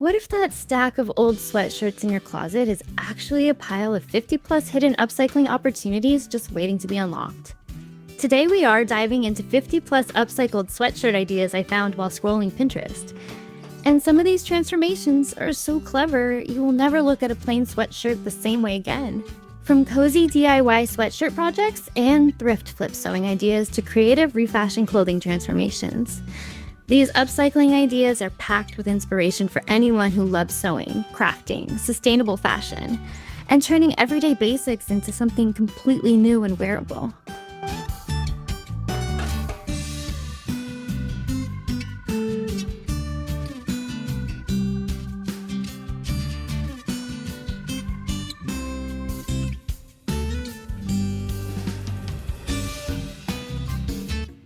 What if that stack of old sweatshirts in your closet is actually a pile of 50 plus hidden upcycling opportunities just waiting to be unlocked? Today we are diving into 50 plus upcycled sweatshirt ideas I found while scrolling Pinterest. And some of these transformations are so clever, you will never look at a plain sweatshirt the same way again. From cozy DIY sweatshirt projects and thrift flip sewing ideas to creative refashion clothing transformations. These upcycling ideas are packed with inspiration for anyone who loves sewing, crafting, sustainable fashion, and turning everyday basics into something completely new and wearable.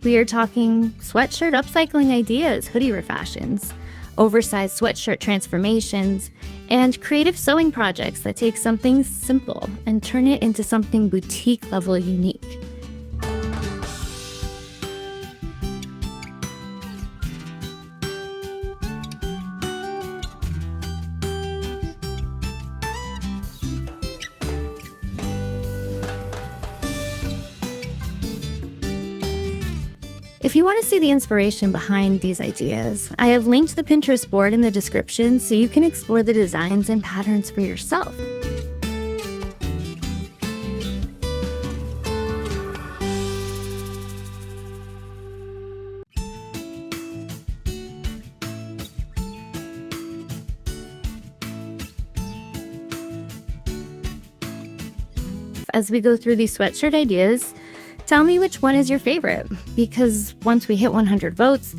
We are talking sweatshirt upcycling ideas, hoodie refashions, oversized sweatshirt transformations, and creative sewing projects that take something simple and turn it into something boutique-level unique. If you want to see the inspiration behind these ideas, I have linked the Pinterest board in the description so you can explore the designs and patterns for yourself. As we go through these sweatshirt ideas, tell me which one is your favorite, because once we hit 100 votes,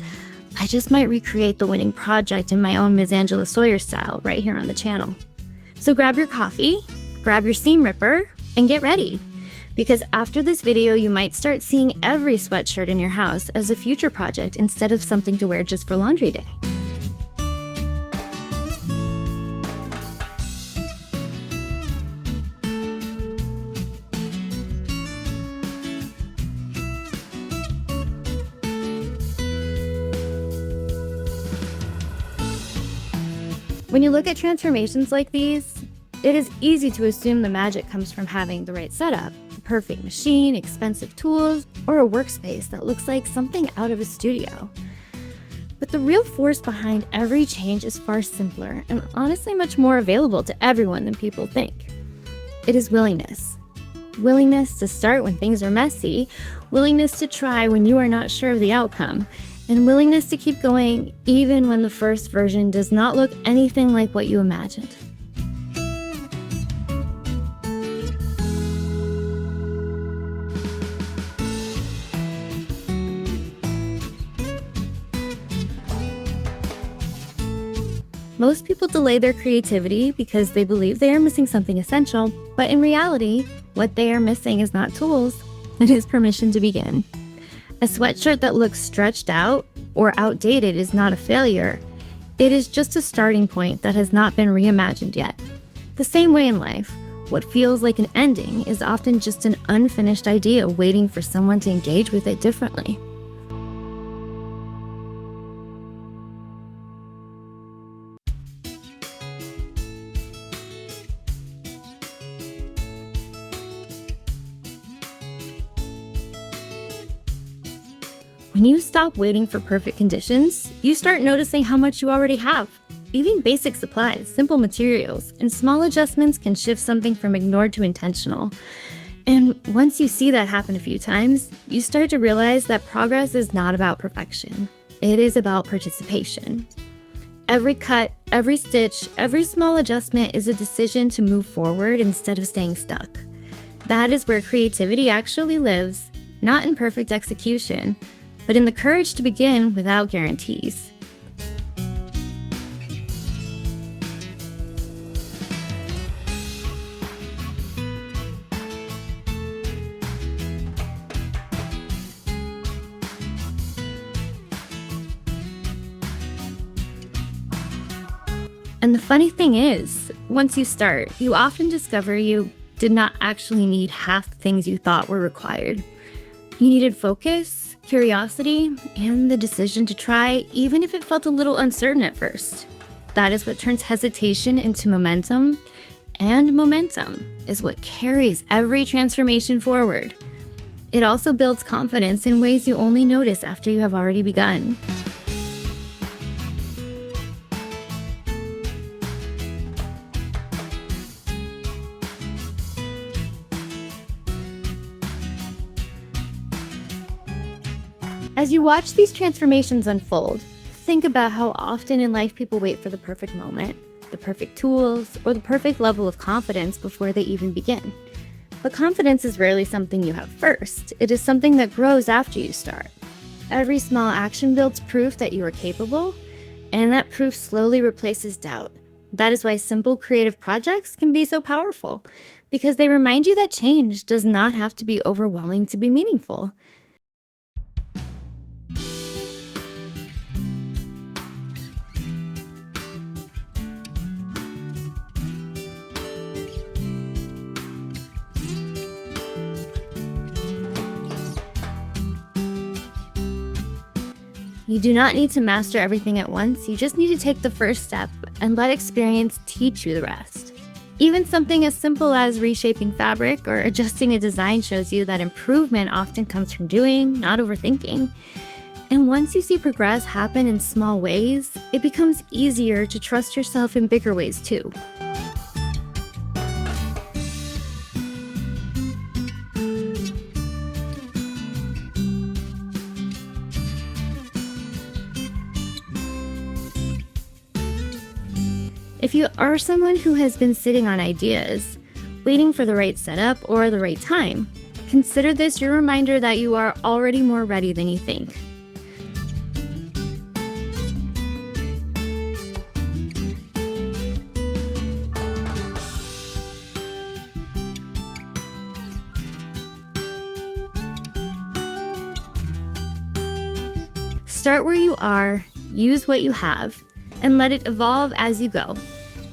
I just might recreate the winning project in my own Miz Angela Sawyer style right here on the channel. So grab your coffee, grab your seam ripper, and get ready. Because after this video, you might start seeing every sweatshirt in your house as a future project instead of something to wear just for laundry day. When you look at transformations like these, it is easy to assume the magic comes from having the right setup, the perfect machine, expensive tools, or a workspace that looks like something out of a studio. But the real force behind every change is far simpler and honestly much more available to everyone than people think. It is willingness. Willingness to start when things are messy, willingness to try when you are not sure of the outcome, and willingness to keep going even when the first version does not look anything like what you imagined. Most people delay their creativity because they believe they are missing something essential, but in reality, what they are missing is not tools, it is permission to begin. A sweatshirt that looks stretched out or outdated is not a failure. It is just a starting point that has not been reimagined yet. The same way in life, what feels like an ending is often just an unfinished idea waiting for someone to engage with it differently. When you stop waiting for perfect conditions, you start noticing how much you already have. Even basic supplies, simple materials, and small adjustments can shift something from ignored to intentional. And once you see that happen a few times, you start to realize that progress is not about perfection. It is about participation. Every cut, every stitch, every small adjustment is a decision to move forward instead of staying stuck. That is where creativity actually lives, not in perfect execution, but in the courage to begin without guarantees. And the funny thing is, once you start, you often discover you did not actually need half the things you thought were required. You needed focus, curiosity, and the decision to try, even if it felt a little uncertain at first. That is what turns hesitation into momentum, and momentum is what carries every transformation forward. It also builds confidence in ways you only notice after you have already begun. As you watch these transformations unfold, think about how often in life people wait for the perfect moment, the perfect tools, or the perfect level of confidence before they even begin. But confidence is rarely something you have first. It is something that grows after you start. Every small action builds proof that you are capable, and that proof slowly replaces doubt. That is why simple creative projects can be so powerful, because they remind you that change does not have to be overwhelming to be meaningful. You do not need to master everything at once, you just need to take the first step and let experience teach you the rest. Even something as simple as reshaping fabric or adjusting a design shows you that improvement often comes from doing, not overthinking. And once you see progress happen in small ways, it becomes easier to trust yourself in bigger ways too. If you are someone who has been sitting on ideas, waiting for the right setup or the right time, consider this your reminder that you are already more ready than you think. Start where you are, use what you have, and let it evolve as you go.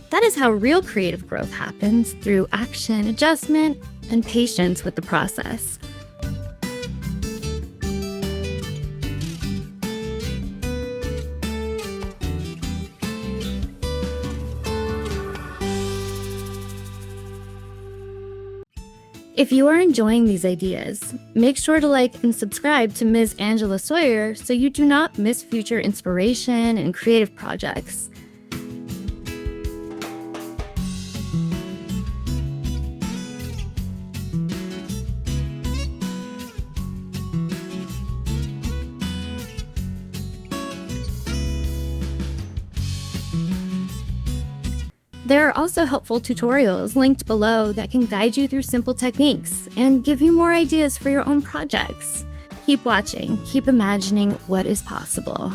That is how real creative growth happens, through action, adjustment, and patience with the process. If you are enjoying these ideas, make sure to like and subscribe to Miz Angela Sawyer so you do not miss future inspiration and creative projects. There are also helpful tutorials linked below that can guide you through simple techniques and give you more ideas for your own projects. Keep watching, keep imagining what is possible.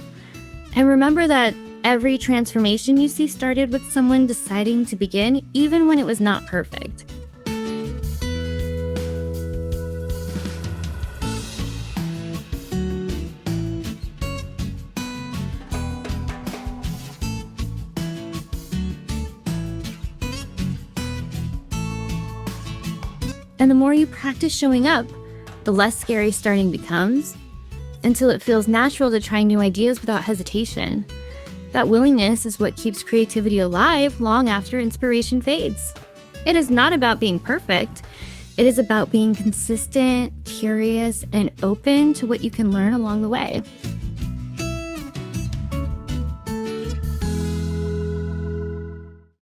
And remember that every transformation you see started with someone deciding to begin, even when it was not perfect. And the more you practice showing up, the less scary starting becomes, until it feels natural to try new ideas without hesitation. That willingness is what keeps creativity alive long after inspiration fades. It is not about being perfect. It is about being consistent, curious, and open to what you can learn along the way.